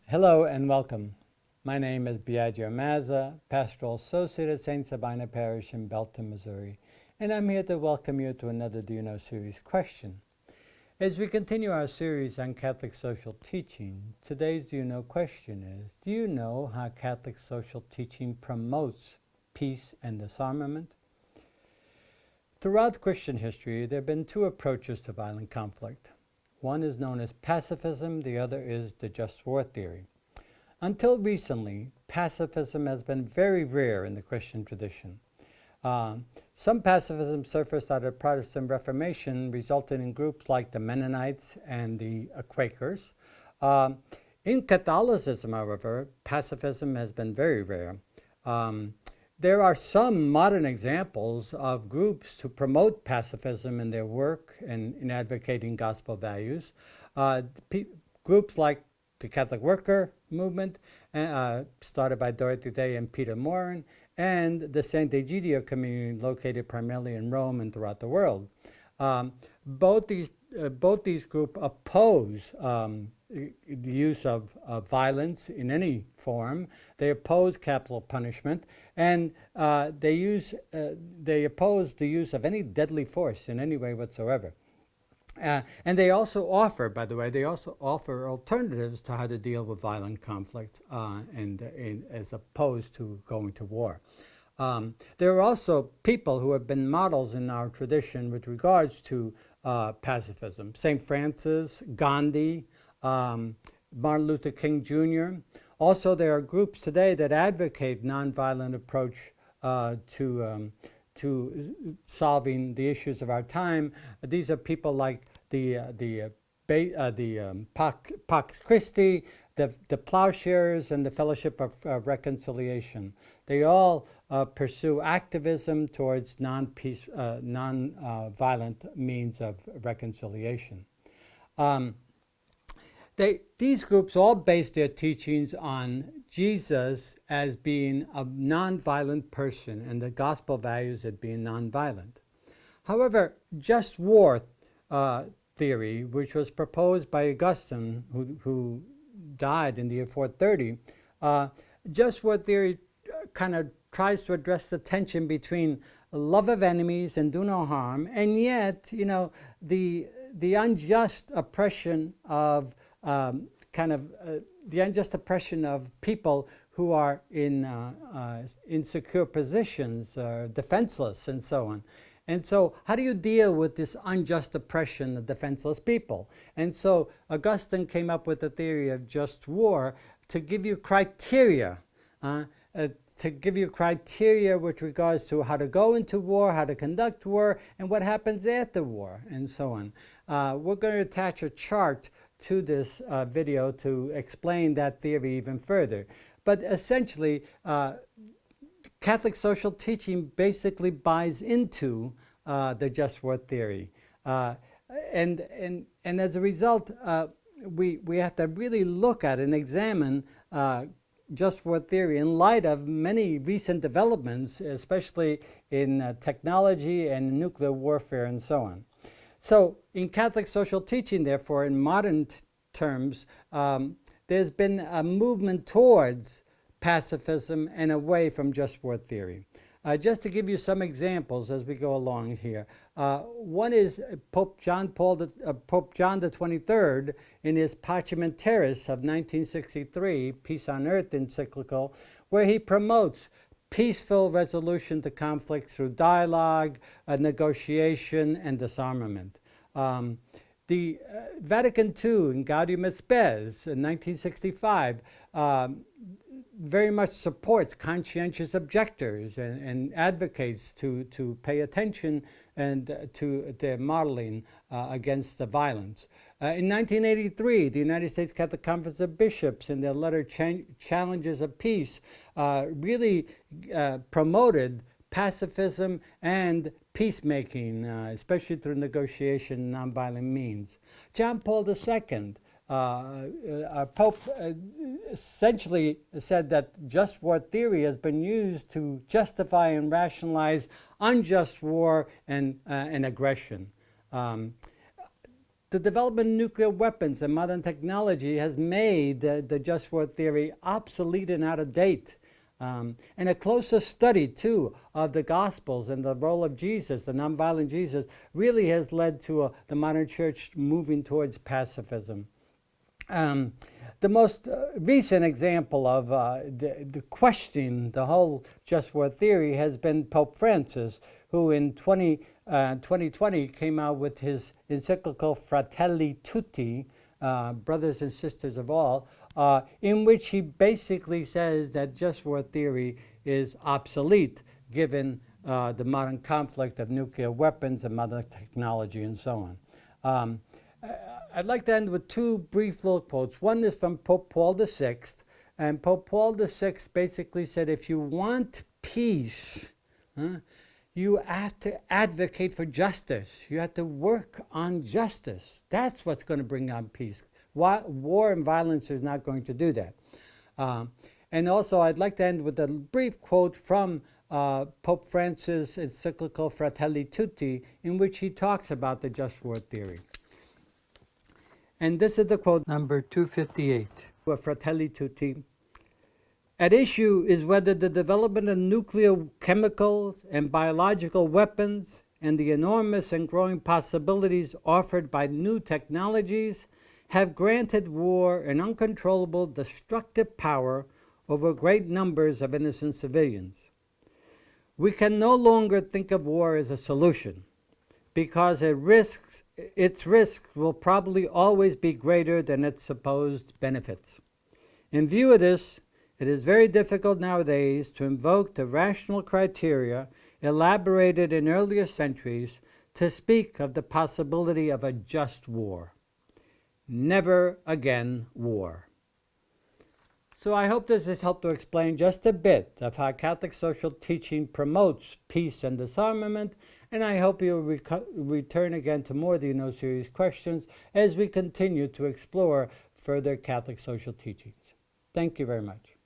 Hello and welcome. My name is Biagio Mazza, Pastoral Associate at St. Sabina Parish in Belton, Missouri, and I'm here to welcome you to another Do You Know series question. As we continue our series on Catholic social teaching, today's Do You Know question is, do you know how Catholic social teaching promotes peace and disarmament? Throughout Christian history, there have been two approaches to violent conflict. One is known as pacifism, the other is the just war theory. Until recently, pacifism has been very rare in the Christian tradition. Some pacifism surfaced out of the Protestant Reformation, resulting in groups like the Mennonites and the Quakers. In Catholicism, however, pacifism has been very rare. There are some modern examples of groups who promote pacifism in their work and in advocating gospel values. Groups like the Catholic Worker Movement, started by Dorothy Day and Peter Morin, and the Sant'Egidio community located primarily in Rome and throughout the world. Both these groups oppose the use of violence in any form. They oppose capital punishment, and they oppose the use of any deadly force in any way whatsoever. And they also offer, by the way, alternatives to how to deal with violent conflict, as opposed to going to war. There are also people who have been models in our tradition with regards to pacifism. St. Francis, Gandhi, Martin Luther King Jr. Also, there are groups today that advocate nonviolent approach to solving the issues of our time. These are people like the Pax Christi, the Plowshares, and the Fellowship of Reconciliation. They all pursue activism towards non-violent means of reconciliation. These groups all base their teachings on Jesus as being a nonviolent person and the gospel values as being nonviolent. However, just war theory, which was proposed by Augustine, who died in the year 430, just war theory kind of tries to address the tension between love of enemies and do no harm, and yet, the unjust oppression of the unjust oppression of people who are in insecure positions, defenseless, and so on. And so how do you deal with this unjust oppression of defenseless people? And so Augustine came up with the theory of just war to give you criteria, with regards to how to go into war, how to conduct war, and what happens after war, and so on. We're going to attach a chart to this video to explain that theory even further. But essentially, Catholic social teaching basically buys into the just war theory. And as a result, we have to really look at and examine just war theory in light of many recent developments, especially in technology and nuclear warfare and so on. So in Catholic social teaching, therefore, in modern terms, there's been a movement towards pacifism and away from just war theory. Just to give you some examples as we go along here. One is Pope John the 23rd in his Pacem Terris of 1963, Peace on Earth encyclical, where he promotes peaceful resolution to conflicts through dialogue, negotiation, and disarmament. The Vatican II in Gaudium et Spes in 1965 very much supports conscientious objectors and advocates to pay attention and to their modeling against the violence. In 1983, the United States Catholic Conference of Bishops, in their letter Challenges of Peace, really promoted pacifism and peacemaking, especially through negotiation and nonviolent means. John Paul II, our Pope, essentially said that just war theory has been used to justify and rationalize unjust war and aggression. The development of nuclear weapons and modern technology has made the just war theory obsolete and out of date. And a closer study, too, of the Gospels and the role of Jesus, the nonviolent Jesus, really has led to the modern church moving towards pacifism. The most recent example of the questioning the whole just war theory has been Pope Francis, who in 2020 came out with his encyclical Fratelli Tutti, Brothers and Sisters of All, in which he basically says that just war theory is obsolete given the modern conflict of nuclear weapons and modern technology and so on. I'd like to end with two brief little quotes. One is from Pope Paul VI, and Pope Paul VI basically said, if you want peace, you have to advocate for justice. You have to work on justice. That's what's going to bring on peace. War and violence is not going to do that. And also, I'd like to end with a brief quote from Pope Francis' encyclical Fratelli Tutti, in which he talks about the just war theory. And this is the quote number 258 of Fratelli Tutti. At issue is whether the development of nuclear, chemicals, and biological weapons and the enormous and growing possibilities offered by new technologies have granted war an uncontrollable destructive power over great numbers of innocent civilians. We can no longer think of war as a solution, because its risks will probably always be greater than its supposed benefits. In view of this, it is very difficult nowadays to invoke the rational criteria elaborated in earlier centuries to speak of the possibility of a just war. Never again war. So I hope this has helped to explain just a bit of how Catholic social teaching promotes peace and disarmament, and I hope you'll return again to more of the series questions as we continue to explore further Catholic social teachings. Thank you very much.